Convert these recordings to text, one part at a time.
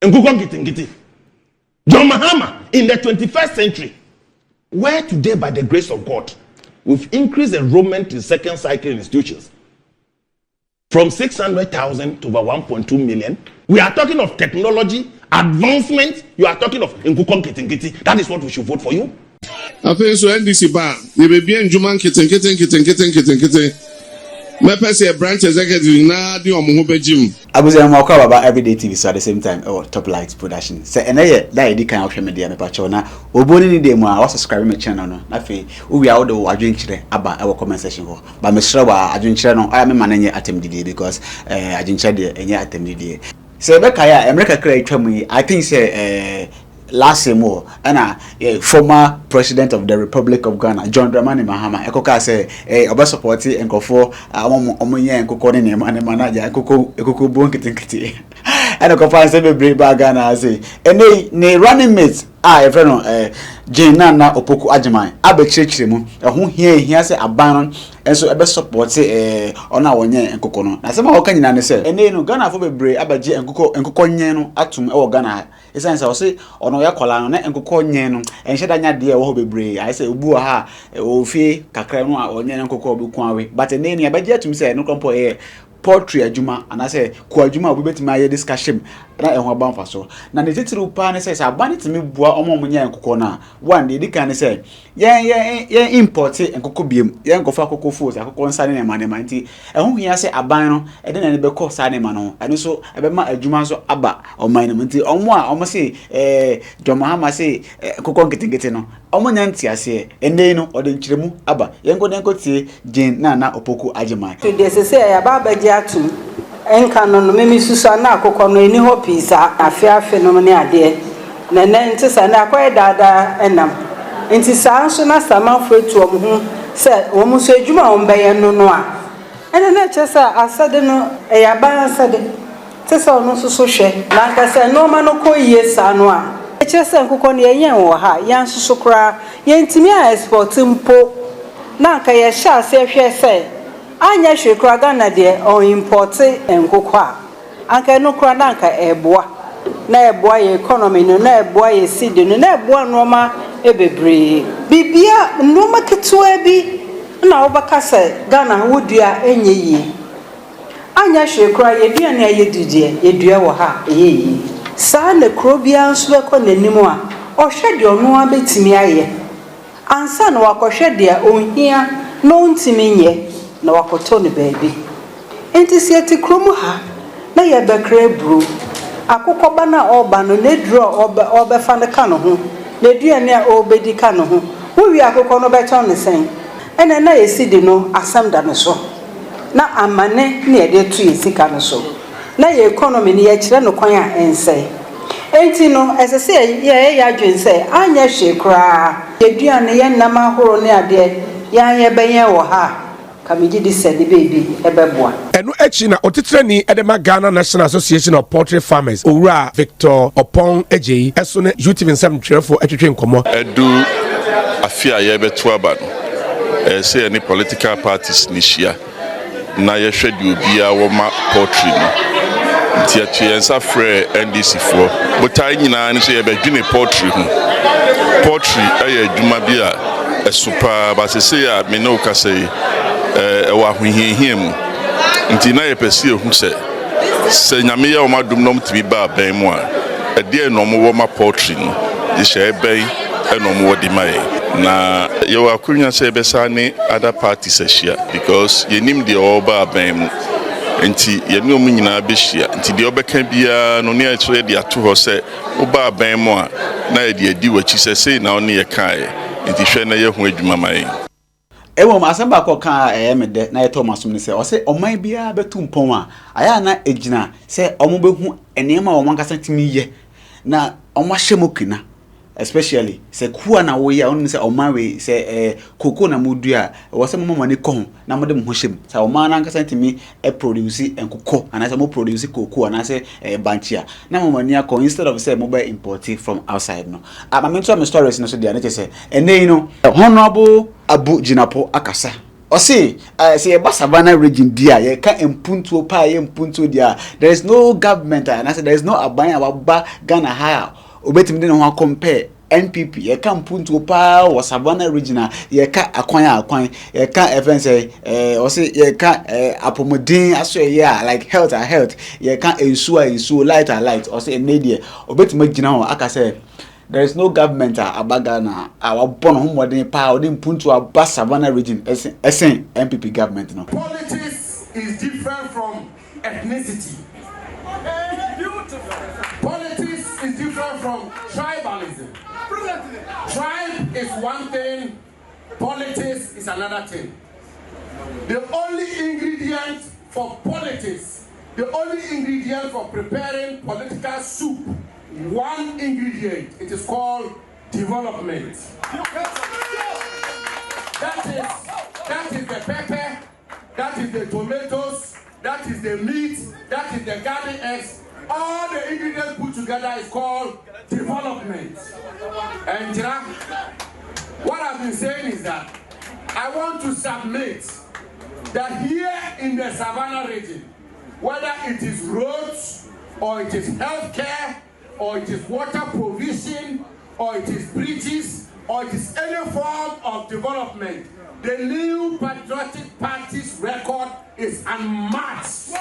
John Mahama in the 21st century, where today by the grace of God, we've increased enrollment in second cycle institutions from 600,000 to over 1.2 million. We are talking of technology, advancement. You are talking of Nkukong Kitingiti. That is what we should vote for you. I think so NDC bar. You may be in Juman kitten. My person branch executive now do Jim. I was about everyday TV, so at the same time, top lights production. Say, and that kind of media, me pachona. Oboni de mo, I was subscribing my channel. No, I feel we are all drink about our comment section. But me sure I drink channel. I am managing attempt today because I drink channel any attempt today. So Bekaya, America create me. I think say last year more and former president of the Republic of Ghana, John Mahama, Ekoka say oba support and go for omonye and kokoni ne manager ekoko bon kitinkiti and okofa say be bring back Ghana say and ne running mates a friend Jane Naana opoku ajiman abekirikire mu ho hia say aban enso ebe support ona wonye enkoko no na say ma woka nyina ne say ene no Ghana fo bebre abaje enkoko nyen no atum e wo Ghana esan say o say ono ya kola no na enkoko nyen no enhye da nya de e wo bebre I say obu ha o fie kakra no a onye enkoko obeku awe but ene ne abaje atum say no kompo poultry adwuma and I say ko adwuma obi betimi aye discussion na ehwa banfa so na ne titiru pa ne say abane timi bua omomunya enkoko na one dey dikan ne say ye import enkoko biem ye enkofa akoko food akoko nsane ne mane manti ehun hia say aban no e de na ne be ko sane ma no eno so e be ma adwuma so aba oman ne manti omo a omo say John Mahama say enkoko nketenkete no omo nya ntiase ene no ode nkyeremu aba ye enko tie Jane Naana opoku ajiman to dey say ya baba atum enka no no memi susa na akokọ no eni ho pizza afiafe no ne ade na ntisa na akwai dada enam ntisa nso na samanfo etu omhu se wo so adwuma wo mbeye no a ene na chesa asade no ya ba asade tesa ono so hwe na nka se no ma no ko yie sa no a chesa nkokọ no yen wo ha yan so kra yentimi a export mpo na nka ye sha se hwe se anya shekura Ghana de o import enkoko a anka no kura na anka eboa na eboa ye economy no na eboa ye seed no na eboa noma ebebre bibia noma ketewa bi na obaka se Ghana wodua enye yi anya shekura ye dua na ye didie ye dua wo ha eyi saa na krobia nso be ko nanimu a ohwe de ono abetimi aye ansa na wakohwe de ohia no ntimi nye na wakoto ne baby enti sieti kromu ha na ye bekre bru akokọ ba na oba no ne dro obe fa ne ka no ho ne duane a obedi ka no ho wo wi akokọ no beton ne sen ene na yesidi no asam da ne so na amane ne ye de tu yesika no so na ye economy ne ye kire no kwan a ense enti no esese ye ya dwense anya hwe kra ye duane ye nama horo ne ade ya ye benye wo ha kamiji di said baby ebeboa enu echi na otitreni edema Ghana National Association of Poultry Farmers owura Victor Opon Ejeyi eso ne YouTube nsem twerefo atwetwe nkomo edu afia ye beto aba no say any political parties ni hia na ye hwede obi a wo ma poultry no ntia twensa frɛ NDC fo botai nyina ne so ye bedwene poultry ho poultry aye adwuma bi a esupa ba se ya me no ka say ewa hwehihia mu nti na ye pese ehu se nyame ye o madum nom tibi ba ban mu a ede no mo wo ma poultry no de hye ban eno mo wodi mai na ye wa kunya se be sa ne other parties ahia because ye nim de o ba ban mu nti ye no mu nyina be hia nti de obeka bia no ne a so ye de ato ho se wo ba ban mu a na ye de adi wachi se na one ye kae nti hwe na ye hu adwuma mai ewo masamba ko kan mede na ye Thomas ni se o se oman bia betu mpon a aya na ejina se omo behu enema o mankasa timi ye na omo hyemokina especially se kuwa na wo ya onu se oman we se koko na modua wo se mama ne ko na mode mo hyem se oman na nkasa timi produce enkoko ana se mo produce koko ana se banchia na mama ne akọ instead of say mo buy import from outside no amamento am stories no so dia na che se ene no honorable Abu Jinapo akasa say Savannah region dia ye can impunto pa ye impunto dia. There is no government and I said there is no abaya about Ghana higher. Obetim den ho compare NPP ye can impunto pa or Savannah region ye ka akwan ye ka even say or say ye ka apomodin aso ye like health ye can ensure light or say media obetim gina ho aka say there is no government abagana our born home modern power didn't put to a Savannah region as MPP government. No. Politics is different from ethnicity. Politics is different from tribalism. Tribe is one thing, politics is another thing. The only ingredient for politics, the only ingredient for preparing political soup, one ingredient, it is called development. That is the pepper, that is the tomatoes, that is the meat, that is the garden eggs. All the ingredients put together is called development. And what I've been saying is that I want to submit that here in the Savannah region, whether it is roads, or it is healthcare, or it is water provision, or it is bridges, or it is any form of development, the New Patriotic Party's record is unmatched.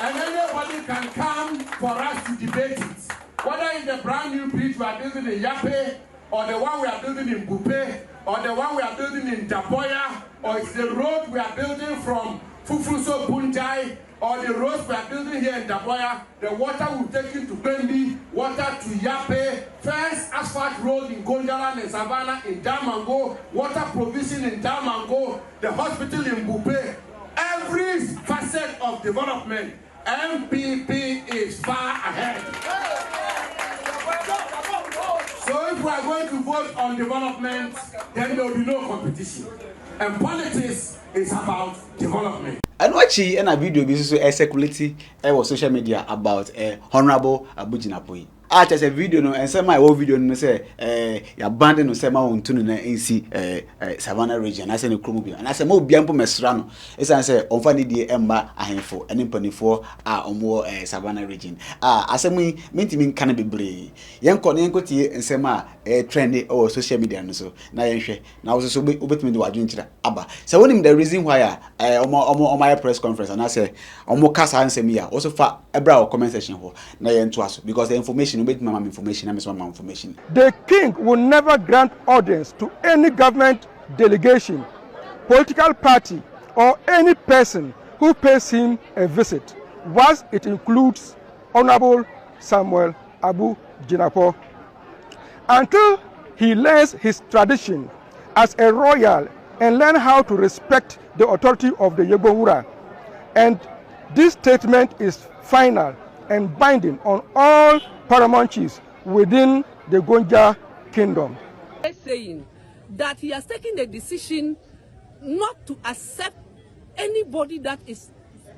And anybody can come for us to debate it. Whether it's the brand new bridge we are building in Yape, or the one we are building in Bupe, or the one we are building in Daboya, or it's the road we are building from Fufuso Bunjai, or the roads we are building here in Daboya, the water will take you to Bendi, water to Yape, first asphalt road in Gonjalan and Savannah in Damango, water provision in Damango, the hospital in Bupe. Every facet of development, MPP is far ahead. So if we are going to vote on development, then there will be no competition. And politics is about development. And watching a video be so circulating social media about Honorable Abu Jinapoi. I just a video no and some my old video no say ya band no say ma won tunu na nsi Savannah region I say no kromobia and I say mo bia mpo mesra no e say onfa ne die emba ahenfo ene mpanifo a omo Savannah region asem mentimi nkan bebre yenko ne yenkotie nsem a trend o social media no so na yenhwe na wo so obetimi de wadwen kira aba say wonim the reason why omo press conference and I say omo kasa nsem ya also fa ebra o comment section ho na yento aso because the information information. The king will never grant audience to any government delegation, political party, or any person who pays him a visit, once it includes Honorable Samuel Abu Jinapor, until he learns his tradition as a royal and learn how to respect the authority of the Yebowura. And this statement is final and binding on all paramount chiefs within the Gonja kingdom. Saying that he has taken the decision not to accept anybody that is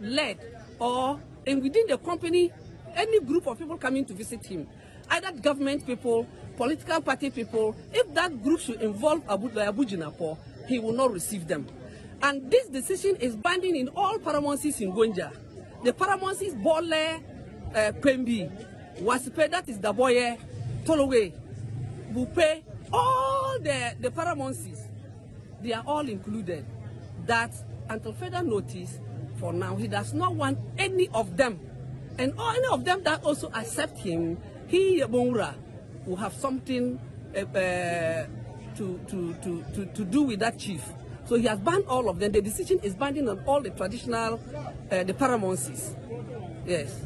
led or within the company, any group of people coming to visit him, either government people, political party people. If that group should involve Abu Jinapor, he will not receive them. And this decision is binding in all paramouncies in Gonja. The paramouncies Bole, Kwembi, Wasipe, that is Daboye, Tolowe, Bupe, all the paramouncies, they are all included. That until further notice, for now, he does not want any of them. And any of them that also accept him, he, Yebowura, will have something to do with that chief. So he has banned all of them. The decision is binding on all the traditional, the paramouncies. Yes.